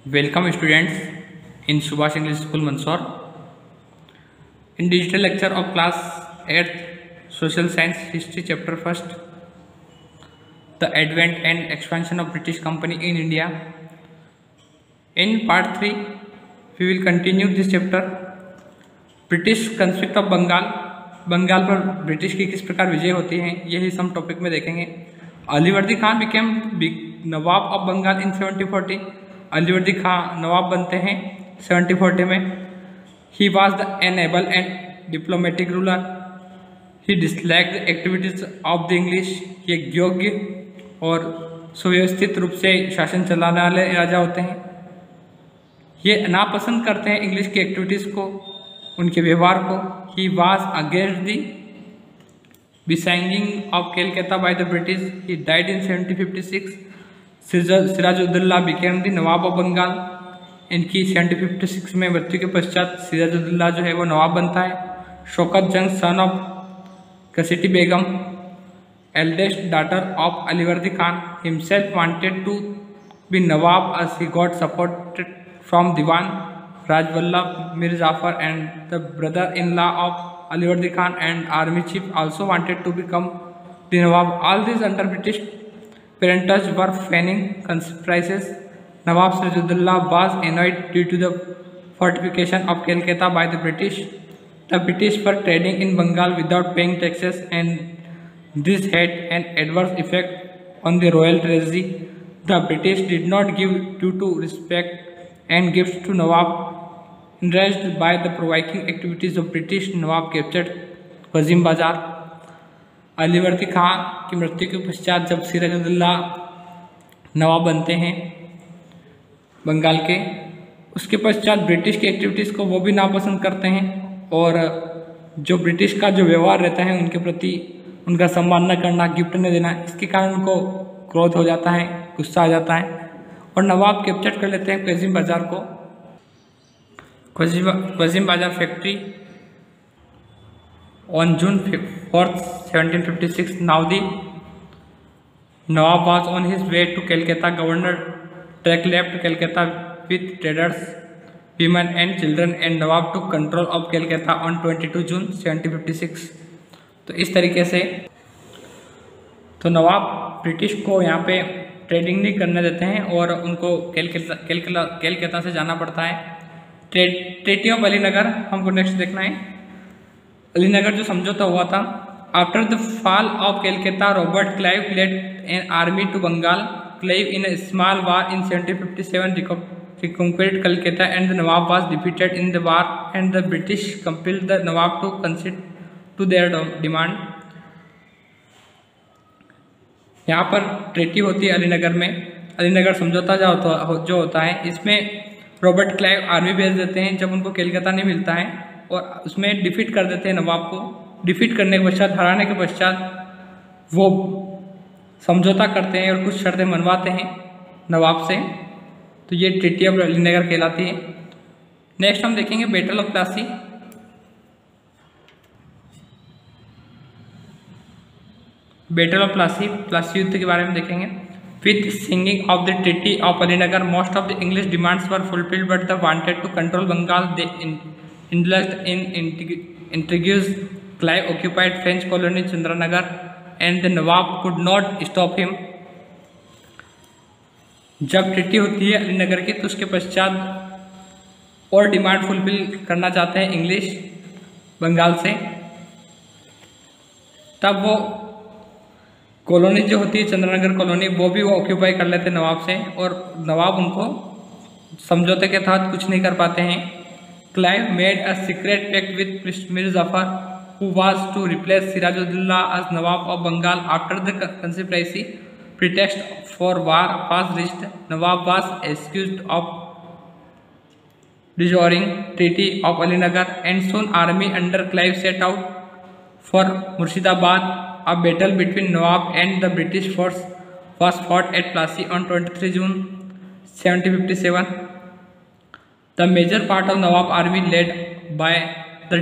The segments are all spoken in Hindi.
Welcome students in Subhash English School Mandsaur. In digital lecture of class 8th Social Science History chapter 1st, the advent and expansion of British Company in India. In part 3 we will continue this chapter. British conquest of Bengal, Bengal पर ब्रिटिश की किस प्रकार विजय होती है, यही हम टॉपिक में देखेंगे. Alivardi Khan became nawab of Bengal in 1740. Alivardi Khan नवाब बनते हैं 1740 में. He was the enable and diplomatic ruler. He dislike the activities of the English. ये योग्य और सुव्यवस्थित रूप से शासन चलाने वाले राजा होते हैं. ये नापसंद करते हैं इंग्लिश की एक्टिविटीज़ को, उनके व्यवहार को. He was against the besieging of Calcutta by the British. He died in 1756. Sirajuddaulah became the Nawab of Bengal. इनकी 1756 में मृत्यु के पश्चात सिराजुद्दौला जो है वो नवाब बनता है. Shaukat Jang son of Ghaseti Begum, eldest daughter of Alivardi Khan, himself wanted to be nawab as he got support from Diwan Rajwallabh Mir Jafar, and the brother-in-law of Alivardi Khan and army chief also wanted to become the Nawab. All these under British parentage were feigning conspiracies. Nawab Sirajuddaulah was annoyed due to the fortification of Calcutta by the British. The British were trading in Bengal without paying taxes, and this had an adverse effect on the royal treasury. The British did not give due to respect and gifts to Nawab. Enraged by the provoking activities of British, nawab captured Kasimbazar. Alivardi Khan की मृत्यु के पश्चात जब सिराजुद्दौला नवाब बनते हैं बंगाल के, उसके पश्चात ब्रिटिश की एक्टिविटीज़ को वो भी नापसंद करते हैं, और जो ब्रिटिश का जो व्यवहार रहता है उनके प्रति उनका सम्मान न करना, गिफ्ट न देना, इसके कारण उनको क्रोध हो जाता है, गुस्सा आ जाता है, और नवाब कैप्चर कर लेते हैं वजीम बाजार को. वजीम बाजार factory on June 4th, 1756. Now the Nawab was on his way to Calcutta. Governor Drake left Calcutta with traders, women and children, and Nawab took control of Calcutta on 22 June 1756. तो इस तरीके से तो नवाब ब्रिटिश को यहाँ पे ट्रेडिंग नहीं करने देते हैं और उनको कैलकाता से जाना पड़ता है. ट्रेटी ऑफ अलीनगर हमको नेक्स्ट देखना है. अलीनगर जो समझौता हुआ था. After the fall of Calcutta, Robert Clive led an army to Bengal. Clive in a small war in 1757 reconquered Calcutta, and the Nawab was defeated in the war, and the British compelled the Nawab to concede to their demand. यहाँ पर ट्रेटी होती है अलीनगर में. अलीनगर समझौता जो होता है, इसमें रॉबर्ट क्लाइव आर्मी भेज देते हैं जब उनको कैलकाता नहीं मिलता है, और उसमें डिफीट कर देते हैं नवाब को. डिफीट करने के पश्चात, हराने के पश्चात वो समझौता करते हैं और कुछ शर्तें मनवाते हैं नवाब से. तो ये ट्रीटी ऑफ अलीनगर कहलाती है. नेक्स्ट हम देखेंगे battle of Plassey. Battle of Plassey युद्ध के बारे में देखेंगे. With signing of the Treaty of Alinagar, most of the English demands were fulfilled, but they wanted to control Bengal. They indulged in intrigues. Clive occupied French colony Chandranagar, and the Nawab could not stop him. जब ट्रीटी होती है अलीनगर की, तो उसके पश्चात और डिमांड फुलफिल करना चाहते हैं इंग्लिश बंगाल से. तब वो कॉलोनी जो होती है चंद्रनगर कॉलोनी, वो भी वो ऑक्यूपाई कर लेते हैं नवाब से, और नवाब उनको समझौते के तहत कुछ नहीं कर पाते हैं. Clive made a secret pact with Mir Jafar, who was to replace Sirajuddaula as nawab of Bengal. After the conspiracy, pretext for war was reached. Nawab was accused of dishonouring treaty of Alinagar, and soon army under Clive set out for Murshidabad. A battle between Nawab and the British force was fought at Plassey on 23 June 1757. The major part of Nawab army led by the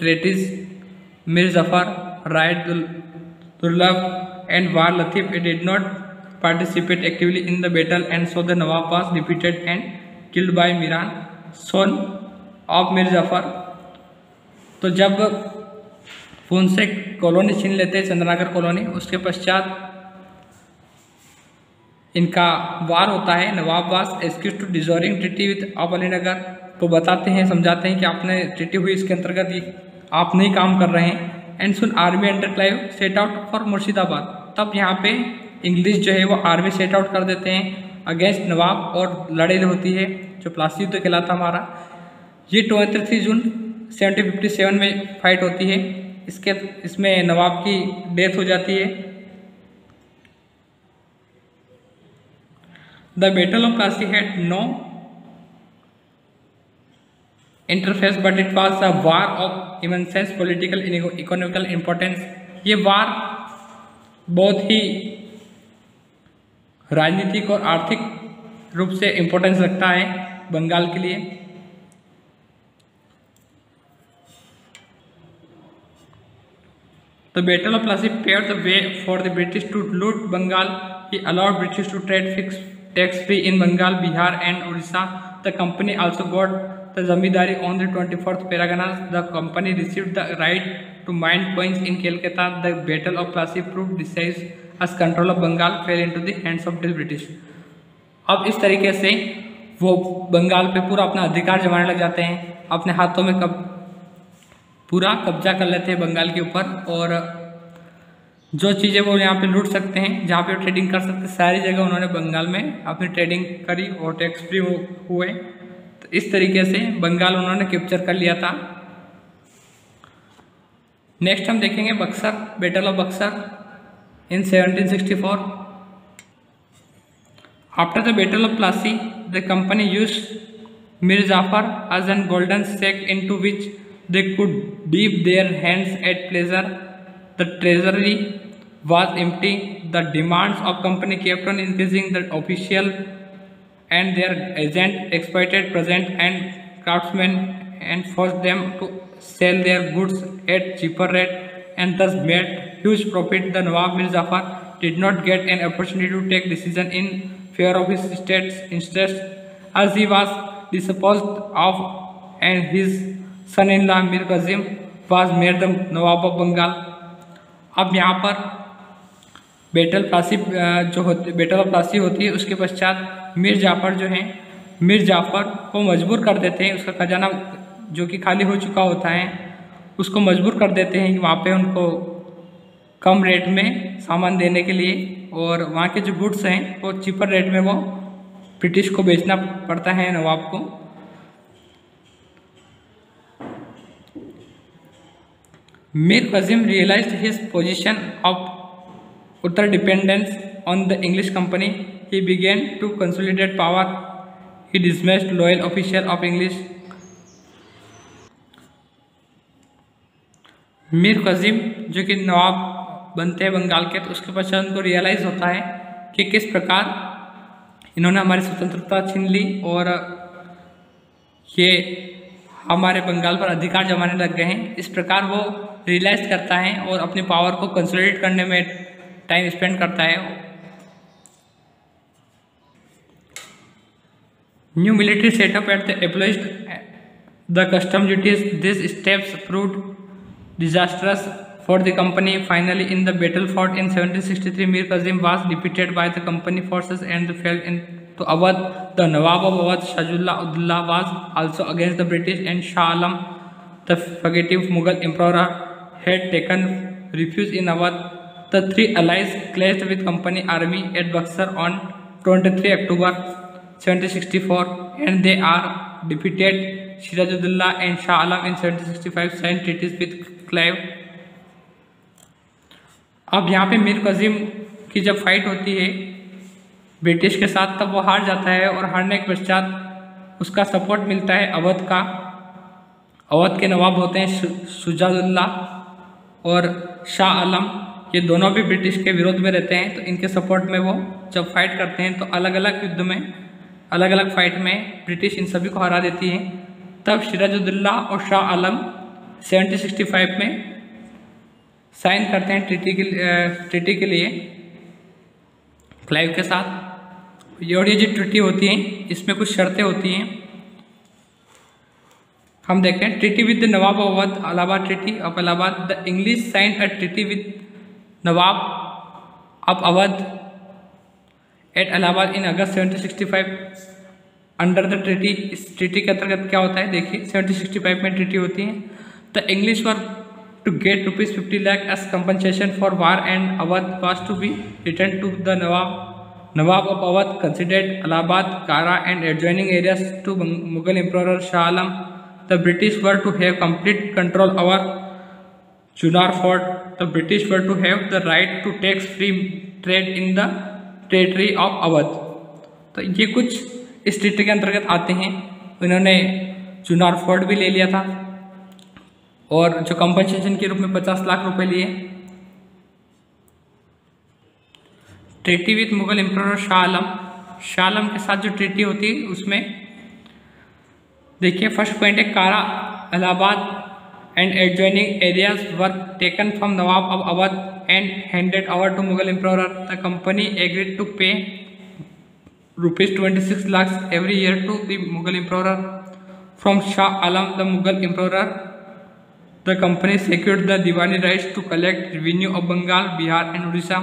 treaties Mir Jafar, Raed Durlab, and War Latif did not participate actively in the battle, and so the Nawab was defeated and killed by Miran, son of Mir Jafar. तो जब वो उनसे कॉलोनी छीन लेते हैं, चंद्रनगर कॉलोनी, उसके पश्चात इनका वार होता है। Nawab was excuse to dishonouring treaty with of Alinagar. तो बताते हैं, समझाते हैं कि आपने ट्रीटी हुई, इसके अंतर्गत ये आप नहीं काम कर रहे हैं। And soon army under Clive set out for Murshidabad. तब यहाँ पे इंग्लिश जो है वो आर्मी सेट आउट कर देते हैं अगेंस्ट नवाब, और लड़ाई होती है जो प्लासी युद्ध कहलाता हमारा। ये 23 जून 1757 में फाइट होती है। इसमें नवाब की डेथ हो जाती है। The battle of Plassey had no interface but it was a war of immense political economical importance. ये वार बहुत ही राजनीतिक और आर्थिक रूप से इम्पोर्टेंस रखता है बंगाल के लिए। The Battle of Plassey paved the way for the British to loot Bengal. He allowed British to trade tax-free in Bengal, Bihar and Orissa. The company also got the zamindari on the 24th Parganas. The company received the right to mine coins in Calcutta. The Battle of Plassey proved decisive as control of Bengal fell into the hands of the British. अब इस तरीके से वो बंगाल पे पूरा अपना अधिकार जमाने लग जाते हैं, अपने हाथों में पूरा कब्जा कर लेते हैं बंगाल के ऊपर, और जो चीज़ें वो यहाँ पे लूट सकते हैं, जहाँ पे वो ट्रेडिंग कर सकते हैं, सारी जगह उन्होंने बंगाल में अपनी ट्रेडिंग करी और टैक्स फ्री हुए। तो इस तरीके से बंगाल उन्होंने कैप्चर कर लिया था। नेक्स्ट हम देखेंगे Buxar, battle of Buxar in 1764। After the battle of Plassey the company used Mir Jafar as an golden sack into which they could dip their hands at pleasure. The treasury was empty. The demands of company kept on increasing. The official and their agent exploited peasant and craftsmen and forced them to sell their goods at cheaper rate and thus made huge profit. The Nawab Mir Jafar did not get an opportunity to take decision in favor of his state's interest, as he was disposed of and his son in law Mir Kasim was made the Nawab of Bengal. अब यहाँ पर बैटल ऑफ प्लासी होती है। उसके पश्चात मीर जाफर जो हैं, मीर जाफर को मजबूर कर देते हैं, उसका खजाना जो कि खाली हो चुका होता है उसको मजबूर कर देते हैं कि वहाँ पे उनको कम रेट में सामान देने के लिए, और वहाँ के जो गुड्स हैं वो चीपर रेट में वो ब्रिटिश को बेचना पड़ता है नवाब को। Mir Qasim realized his position of utter dependence on the English company. He began to consolidate power. He dismissed loyal officials of English. Mir Qasim जो कि नवाब बनते हैं बंगाल के, तो उसके पश्चात उनको रियलाइज़ होता है कि किस प्रकार इन्होंने हमारी स्वतंत्रता छीन ली और ये हमारे बंगाल पर अधिकार जमाने लग गए हैं। इस प्रकार वो रियलाइज करता है और अपनी पावर को कंसोलिडेट करने में टाइम स्पेंड करता है। New military setup at the abolished the custom duties. This steps proved disastrous for the company. Finally in the battle fort in 1763 Mir Kasim was defeated by the company forces and fell in to Awadh. The Nawab of Awadh, Shahjullah Udullah, was also against the British, and Shah Alam, the fugitive Mughal emperor, had taken refuge in Awadh. The three allies clashed with company army at Buxar on 23 October 1764, and they are defeated. Sirajuddaulah and Shah Alam in 1765 signed treaties with Clive. अब यहाँ पे मीर कासिम की जब फाइट होती है ब्रिटिश के साथ, तब वो हार जाता है, और हारने के पश्चात उसका सपोर्ट मिलता है अवध का। अवध के नवाब होते हैं शुजाउद्दौला और शाह आलम। ये दोनों भी ब्रिटिश के विरोध में रहते हैं, तो इनके सपोर्ट में वो जब फाइट करते हैं तो अलग अलग युद्ध में, अलग अलग फाइट में ब्रिटिश इन सभी को हरा देती है। तब सिराजुद्दौला और शाह आलम 1765 में साइन करते हैं ट्रीटी के लिए क्लाइव के साथ। और ये जो ट्रीटी होती है इसमें कुछ शर्तें होती हैं, हम देखते हैं। Treaty with the Nawab of Awadh, Allahabad treaty of Allahabad. The English sign a treaty with Nawab of Awadh at Allahabad in August 1765 under the treaty. इस ट्रीटी के अंतर्गत क्या होता है देखिए, 1765 में ट्रीटी होती है। The English were to get ₹50 lakh as compensation for war and Awadh was to be return to the Nawab of Awadh considered Allahabad, Kara and adjoining areas to Mughal emperor Shah Alam. The British were to have complete control over Chunar Fort. The British were to have the right to tax free trade in the territory of Awadh. तो ये कुछ इस ट्रीटी के अंतर्गत आते हैं। इन्होंने चुनार फोर्ट भी ले लिया था और जो कंपनसेशन के रूप में 50 लाख रुपए लिए। Treaty with Mughal emperor Shah Alam के साथ जो ट्रीटी होती है उसमें देखिए, फर्स्ट पॉइंट है Kara Allahabad and adjoining areas were taken from Nawab of Awadh and handed over to Mughal emperor. The company agreed to pay ₹26 lakhs every year to the Mughal emperor from Shah Alam, the Mughal emperor. The company secured the Diwani rights to collect revenue of Bengal, Bihar and Odisha.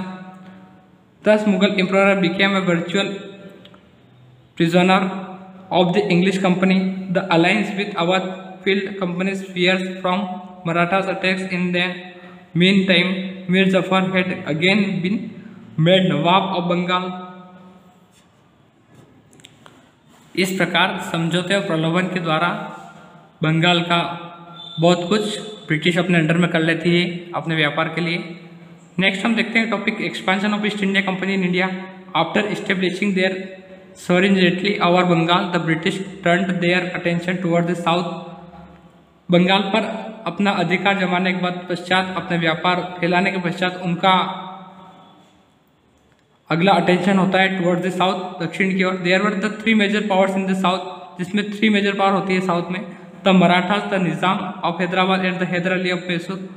Thus Mughal emperor became a virtual prisoner of the English company. The alliance with Awadh filled company's fears from Marathas attacks. In the meantime, Mir Jafar had again been made Nawab of Bengal. इस प्रकार समझौते और प्रलोभन के द्वारा बंगाल का बहुत कुछ ब्रिटिश अपने अंडर में कर लेती है अपने व्यापार के लिए। नेक्स्ट हम देखते हैं topic expansion of East India Company in India. After establishing their sovereignty over Bengal, the British turned their attention toward the south. Bengal पर अपना अधिकार जमाने के बाद पश्चात, अपने व्यापार फैलाने के पश्चात उनका अगला अटेंशन होता है टुवर्ड्स द साउथ, दक्षिण की ओर। There were the 3 major powers in the south, जिसमें 3 मेजर पावर होती है साउथ में। The Marathas, the Nizam of Hyderabad and the Hyder Ali of Mysore.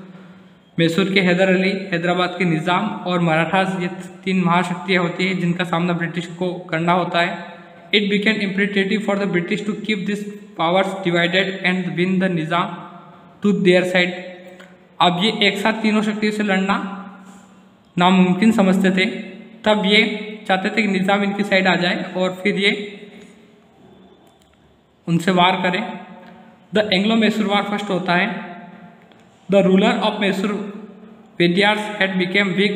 Mysore के हैदर अली, हैदराबाद के निज़ाम और मराठास, ये 3 महाशक्तियाँ होती है जिनका सामना ब्रिटिश को करना होता है। It became imperative for the British to keep this powers divided and win the Nizam to their side. अब ये एक साथ तीनों शक्तियों से लड़ना नामुमकिन समझते थे, तब ये चाहते थे कि निज़ाम इनकी साइड आ जाए और फिर ये उनसे वार करें। The Anglo Mysore war first होता है। The ruler of Mysore Vidyas had become weak.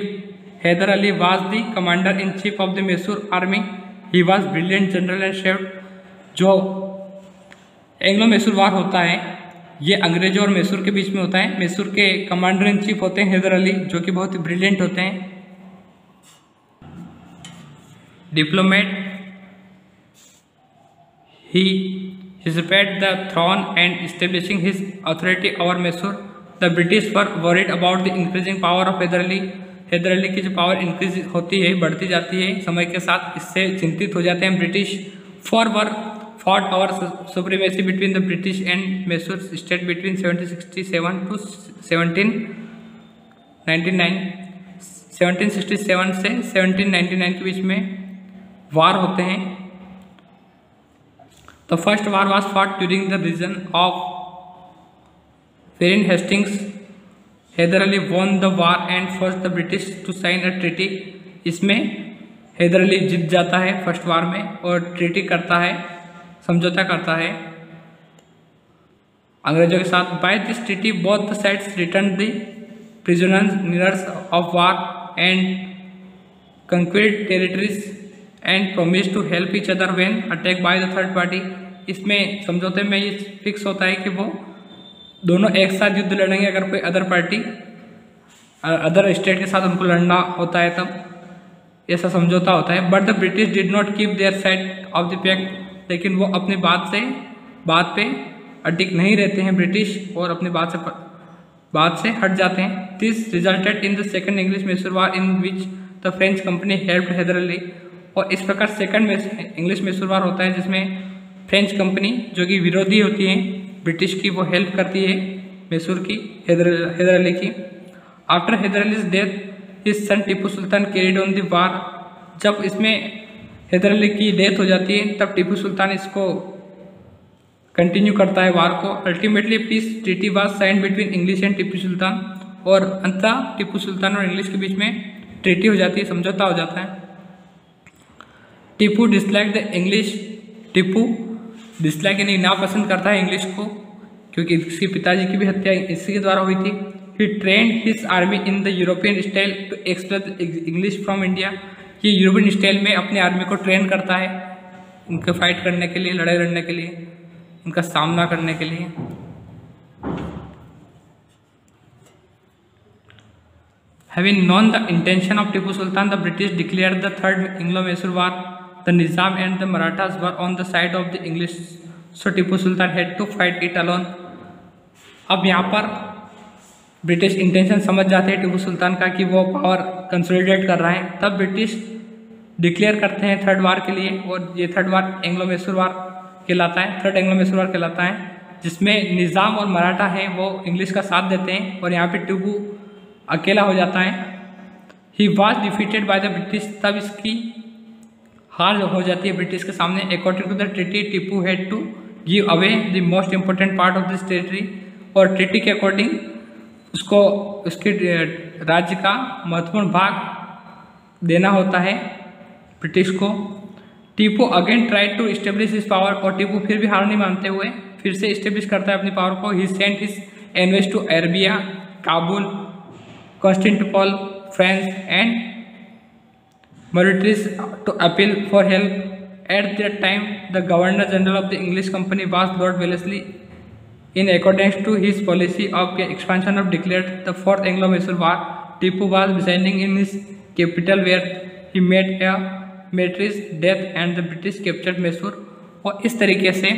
Hyder Ali was the commander-in-chief of the Mysore army. He was brilliant general and served. जो एंग्लो मैसूर वार होता है ये अंग्रेजों और मैसूर के बीच में होता है। मैसूर के कमांडर इन चीफ होते हैं हैदर अली, जो कि बहुत ही ब्रिलियंट होते हैं। Diplomat, he usurped the throne and establishing his authority over Mysore. The British were worried about the increasing power of Hyder Ali. Hyder Ali की जो पावर इंक्रीज होती है, बढ़ती जाती है समय के साथ, इससे चिंतित हो जाते हैं British. fought over supremacy between the British and Mysore state between 1767 to 1799। 1767 से 1799 के बीच में वार होते हैं। The first war was fought during the reign of Warren Hastings. Haider Ali won the war and forced the British to sign a treaty. इसमें हैदर अली जीत जाता है फर्स्ट वार में और ट्रीटी करता है, समझौता करता है अंग्रेजों के साथ। By this treaty, both the sides returned the prisoners of war and conquered territories and promised to help each other when attacked by the third party. इसमें समझौते में ये फिक्स होता है कि वो दोनों एक साथ युद्ध लड़ेंगे अगर कोई अदर स्टेट के साथ उनको लड़ना होता है, तब ऐसा समझौता होता है। But the British did not keep their side of the pact, लेकिन वो अपनी बात पे अटिक नहीं रहते हैं ब्रिटिश और अपनी बात से हट जाते हैं। This resulted in the second English Mysore war in which the French company helped Hyder Ali. और इस प्रकार सेकेंड इंग्लिश मैसूर वार होता है जिसमें फ्रेंच कंपनी, जो कि विरोधी होती है ब्रिटिश की, वो हेल्प करती है मैसूर की, हैदर अली की। After Hyder Ali's death his son Tipu Sultan carried on the war. जब इसमें हैदर अली की डेथ हो जाती है, तब टीपू सुल्तान इसको कंटिन्यू करता है वार को। Ultimately peace treaty was signed between English and Tipu Sultan, और अंततः टीपू सुल्तान और इंग्लिश के बीच में ट्रीटी हो जाती है, समझौता हो जाता है। Tipu dislike the English, Tipu dislike यानी नापसंद करता है इंग्लिश को, क्योंकि इसके पिताजी की भी हत्या इसी के द्वारा हुई थी। He trained his army in the European style to express English from India. ये यूरोपियन स्टाइल में अपने आर्मी को ट्रेन करता है उनके फाइट करने के लिए, लड़ाई लड़ने के लिए, इनका सामना करने के लिए। Having known the intention of Tipu Sultan, the British declared the Third Anglo-Mysore War. The Nizam and the Marathas were on the side of the English, so Tipu Sultan had to fight it alone. अब यहाँ पर ब्रिटिश इंटेंशन समझ जाते हैं टीपू सुल्तान का कि वो पावर कंसोलिडेट कर रहा है, तब ब्रिटिश डिक्लेयर करते हैं थर्ड वार के लिए, और ये थर्ड वार एंग्लो मैसूर वार कहलाता है, थर्ड एंग्लो मैसूर वार कहलाता है, जिसमें निज़ाम और मराठा हैं वो इंग्लिश का साथ देते हैं, और यहाँ पे टीपू अकेला हो जाता है। He was defeated by the British, तब इसकी हार हो जाती है ब्रिटिश के सामने। According to the treaty Tipu had to give away the most important part of this territory, और ट्रीटी के अकॉर्डिंग उसको उसके राज्य का महत्वपूर्ण भाग देना होता है ब्रिटिश को। Tipu again tried to establish his power, और टीपू फिर भी हार नहीं मानते हुए फिर से इस्टेब्लिश करता है अपनी पावर को। He sent his envoys to Arabia, Kabul, Constantinople, France and Mauritius to appeal for help. At that time, the Governor General of the English Company was Lord Wellesley. In accordance to his policy of expansion of declared the Fourth Anglo-Mysore War, Tipu was residing in his capital where he met a martyr's death and the British captured Mysore. और इस तरीके से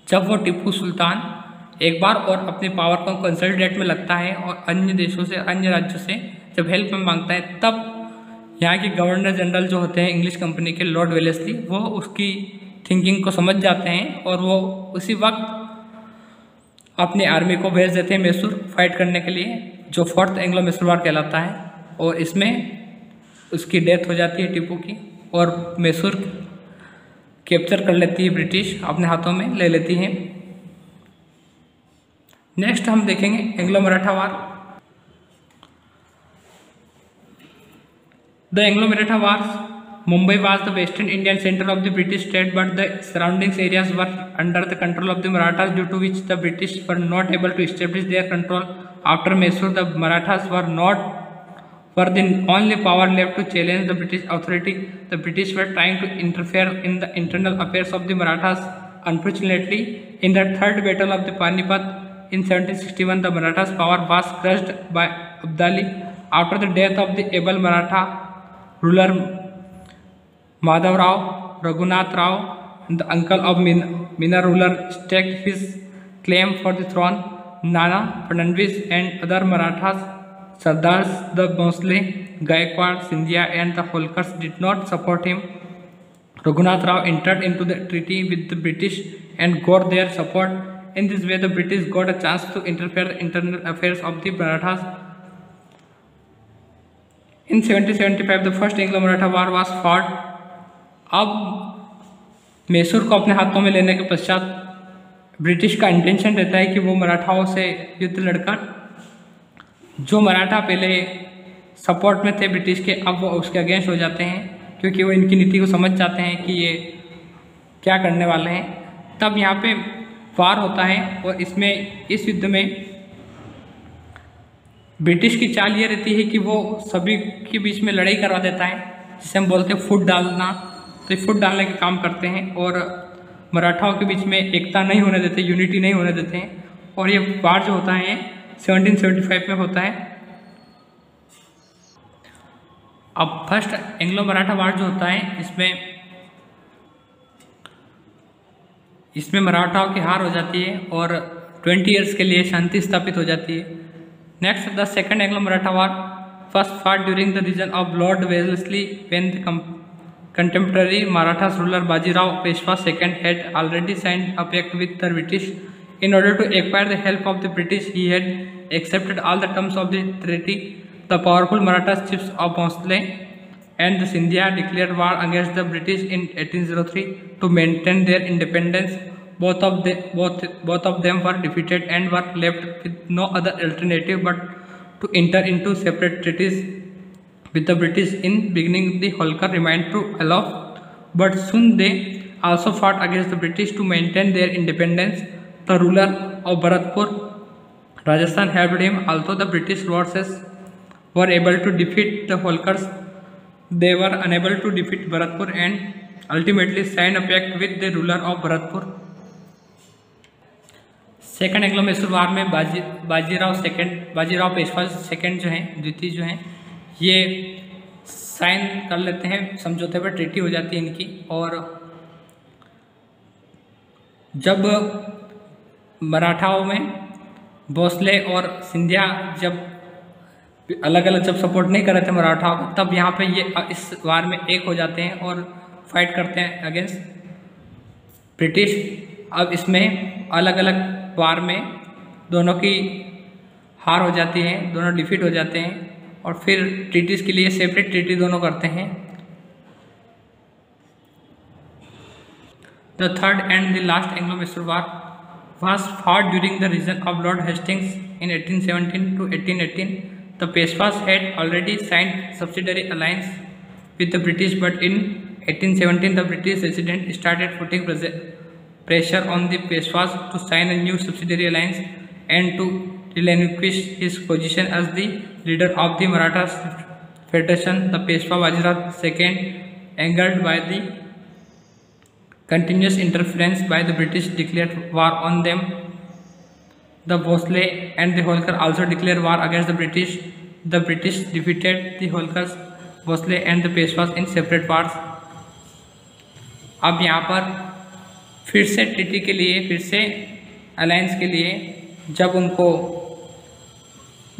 जब वो टीपू सुल्तान एक बार और अपनी पावर को कंसोलिडेट में लगता है और अन्य देशों से, अन्य राज्यों से जब हेल्प में मांगता है, तब यहाँ के गवर्नर जनरल जो होते हैं इंग्लिश कंपनी के, लॉर्ड वेलेस्ली, वो उसकी थिंकिंग को समझ जाते हैं और वो उसी वक्त अपनी आर्मी को भेज देते हैं मैसूर फाइट करने के लिए, जो फोर्थ एंग्लो मैसूर वार कहलाता है। और इसमें उसकी डेथ हो जाती है टीपू की, और मैसूर कैप्चर कर लेती है ब्रिटिश, अपने हाथों में ले लेती है। नेक्स्ट हम देखेंगे Anglo Maratha war. The Anglo-Maratha Wars. Mumbai was the western Indian center of the British state, but the surrounding areas were under the control of the Marathas, due to which the British were not able to establish their control. After Mysore, the Marathas were the only power left to challenge the British authority. The British were trying to interfere in the internal affairs of the Marathas. Unfortunately, in the third battle of the Panipat in 1761, the Marathas' power was crushed by Abdali. After the death of the able Maratha ruler Madhav Rao, Raghunath Rao, the uncle of Meena ruler, staked his claim for the throne. Nana Fadnavis and other Marathas, Sardars, the Bhonsle, Gaikwad, Scindia and the Holkars did not support him. Raghunath Rao entered into the treaty with the British and got their support. In this way, the British got a chance to interfere in the internal affairs of the Marathas. In 1775, the first Anglo-Maratha War was fought. अब मैसूर को अपने हाथों में लेने के पश्चात ब्रिटिश का इंटेंशन रहता है कि वो मराठाओं से युद्ध लड़कर, जो मराठा पहले सपोर्ट में थे ब्रिटिश के, अब वो उसके अगेंस्ट हो जाते हैं, क्योंकि वो इनकी नीति को समझ जाते हैं कि ये क्या करने वाले हैं। तब यहाँ पे वार होता है, और इसमें इस युद्ध में ब्रिटिश की चाल ये रहती है कि वो सभी के बीच में लड़ाई करवा देता है, जिसे हम बोलते हैं फुट डालना। तो फुट डालने के काम करते हैं, और मराठाओं के बीच में एकता नहीं होने देते, यूनिटी नहीं होने देते हैं। और ये वार जो होता है 1775 में होता है। अब फर्स्ट एंग्लो मराठा वार जो होता है, इसमें मराठाओं की हार हो जाती है और 20 ईयर्स के लिए शांति स्थापित हो जाती है। Next, the second Anglo-Maratha War, first fought during the reign of Lord Wellesley, when the contemporary Marathas ruler Bajirao Peshwa II had already signed a pact with the British. In order to acquire the help of the British, he had accepted all the terms of the treaty. The powerful Marathas chiefs of Bhonsle and the Scindia declared war against the British in 1803 to maintain their independence. Both of them were defeated and were left with no other alternative but to enter into separate treaties with the British. In beginning, the Holkar remained to aloft, but soon they also fought against the British to maintain their independence. The ruler of Bharatpur, Rajasthan, helped him. Although the British forces were able to defeat the Holkars, they were unable to defeat Bharatpur and ultimately signed a pact with the ruler of Bharatpur. Second Anglo Mysore war में बाजीराव पेशवा सेकेंड जो हैं, द्वितीय जो हैं, ये साइन कर लेते हैं, समझौते पर ट्रीटी हो जाती है इनकी। और जब मराठाओं में भोसले और सिंधिया जब अलग अलग जब सपोर्ट नहीं कर रहे थे मराठाओं को, तब यहाँ पे ये इस वार में एक हो जाते हैं और फाइट करते हैं अगेंस्ट ब्रिटिश। अब इसमें अलग अलग वार में दोनों की हार हो जाती है, दोनों डिफीट हो जाते हैं और फिर ट्रीटीज़ के लिए सेपरेट ट्रीटी दोनों करते हैं। The third and the last Anglo Mysore war was fought during the reign of Lord Hastings in 1817 to 1818. The Peshwas had already signed subsidiary alliance with the British, but in 1817 the British resident started putting pressure on the Peshwas to sign a new subsidiary alliance and to relinquish his position as the leader of the Maratha Federation. The Peshwa Bajirao II, angered by the continuous interference by the British, declared war on them. The Bhosle and the Holkar also declared war against the British. The British defeated the Holkars, Bhosle and the Peshwas in separate wars. अब यहाँ पर फिर से ट्रीटी के लिए, फिर से अलायंस के लिए जब उनको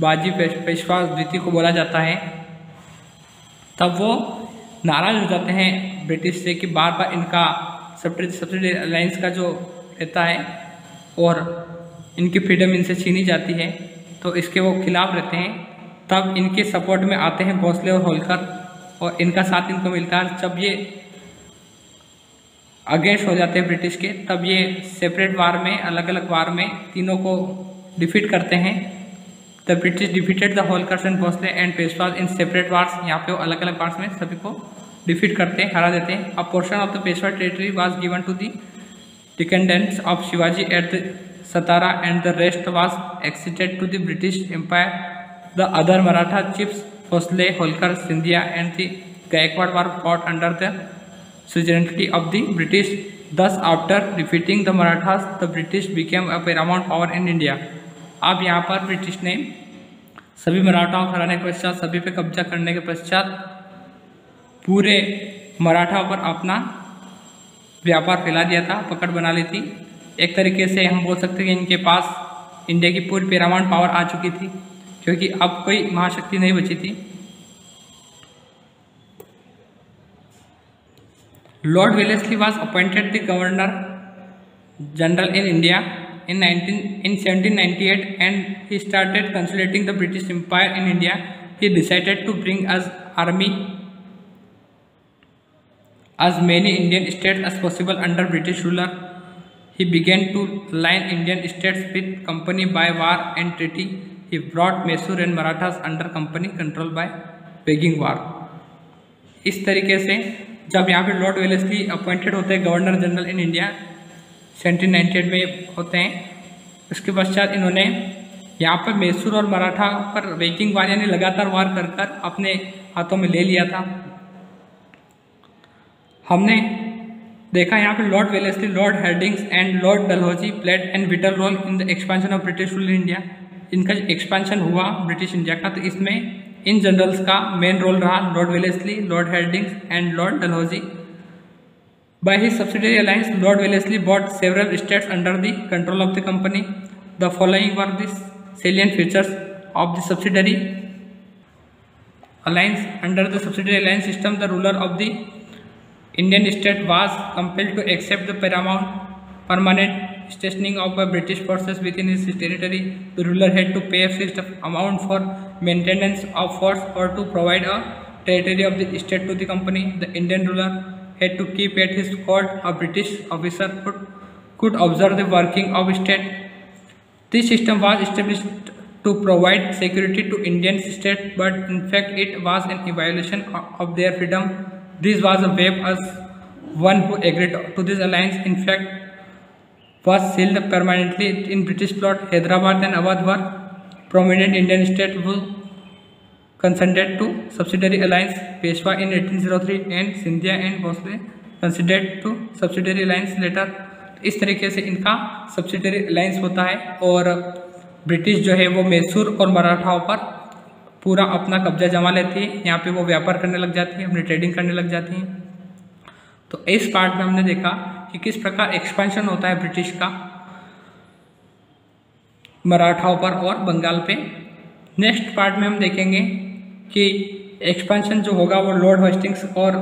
बाजी पेशवा द्वितीय को बोला जाता है, तब वो नाराज हो जाते हैं ब्रिटिश से कि बार बार इनका सब्सिडी अलायंस का जो रहता है और इनकी फ्रीडम इनसे छीनी जाती है, तो इसके वो खिलाफ रहते हैं। तब इनके सपोर्ट में आते हैं भोसले और होलकर और इनका साथ इनको मिलता है। जब ये अगेंस्ट हो जाते हैं ब्रिटिश के, तब ये सेपरेट वार में, अलग अलग वार में तीनों को डिफीट करते हैं। The British defeated the Holkars and Bhonsle and Peshwas in separate wars. यहाँ पे वो अलग अलग वार्स में सभी को डिफीट करते हैं, हरा देते हैं। A portion of the Peshwa territory was given to the dependents of Shivaji at the Satara and the rest was exceeded to the British empire. The other Maratha chiefs Bhosle, Holkar, Scindia and the Gaekwad were fought under the sovereignty of the British. Thus, after defeating the Marathas, the British became a paramount power in India. अब यहाँ पर ब्रिटिश ने सभी मराठाओं को हराने के पश्चात, सभी पे कब्जा करने के पश्चात पूरे मराठाओं पर अपना व्यापार फैला दिया था, पकड़ बना ली थी। एक तरीके से हम बोल सकते हैं कि इनके पास इंडिया की पूरी पैरामाउंट पावर आ चुकी थी, क्योंकि अब कोई महाशक्ति नहीं बची थी। Lord Wellesley was appointed the Governor General in India in 1798, and he started consolidating the British Empire in India. He decided to bring as army as many Indian states as possible under British ruler. He began to align Indian states with company by war and treaty. He brought Mysore and Marathas under company control by begging war. इस तरीके से जब यहाँ पे लॉर्ड वेलेस्ली अपॉइंटेड होते हैं गवर्नर जनरल इन इंडिया 1798 में होते हैं, उसके पश्चात इन्होंने यहाँ पर मैसूर और मराठा पर वेगिंग वार यानी लगातार वार कर कर अपने हाथों में ले लिया था। हमने देखा यहाँ पे Lord Wellesley, Lord Hastings and Lord Dalhousie played an vital role in the expansion of British rule in India. इनका एक्सपेंशन हुआ ब्रिटिश इंडिया का, तो इसमें इन जनरल्स का मेन रोल रहा Lord Wellesley, Lord Hastings and Lord Dalhousie. By his subsidiary alliance, Lord Wellesley bought several states under the control of the company. The following were the salient features of the subsidiary alliance. Under the subsidiary alliance system, the ruler of the Indian state was compelled to accept the permanent stationing of British forces within his territory. The ruler had to pay a fixed amount for maintenance of force or to provide a territory of the state to the company. The Indian ruler had to keep at his court. A British officer could observe the working of state. This system was established to provide security to Indian state, but in fact it was an violation of their freedom. This was a wave as one who agreed to this alliance, in fact, was sealed permanently in British plot. Hyderabad and Awadh were prominent Indian states who consented to subsidiary alliance. Peshwa in 1803 and Scindia and Bhosle consented to subsidiary alliance later. इस तरीके से इनका subsidiary alliance होता है और ब्रिटिश जो है वो मैसूर और मराठाओं पर पूरा अपना कब्जा जमा लेती है। यहाँ पे वो व्यापार करने लग जाती है, अपनी ट्रेडिंग करने लग जाती हैं। तो इस पार्ट में हमने देखा कि किस प्रकार एक्सपेंशन होता है ब्रिटिश का मराठाओं पर और बंगाल पे। नेक्स्ट पार्ट में हम देखेंगे कि एक्सपेंशन जो होगा वो लॉर्ड हेस्टिंग्स और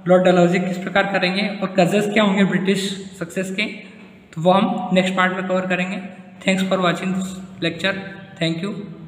लॉर्ड डलहौजी किस प्रकार करेंगे और कजेस क्या होंगे ब्रिटिश सक्सेस के, तो वो हम नेक्स्ट पार्ट में कवर करेंगे। Thanks for watching this lecture. Thank you.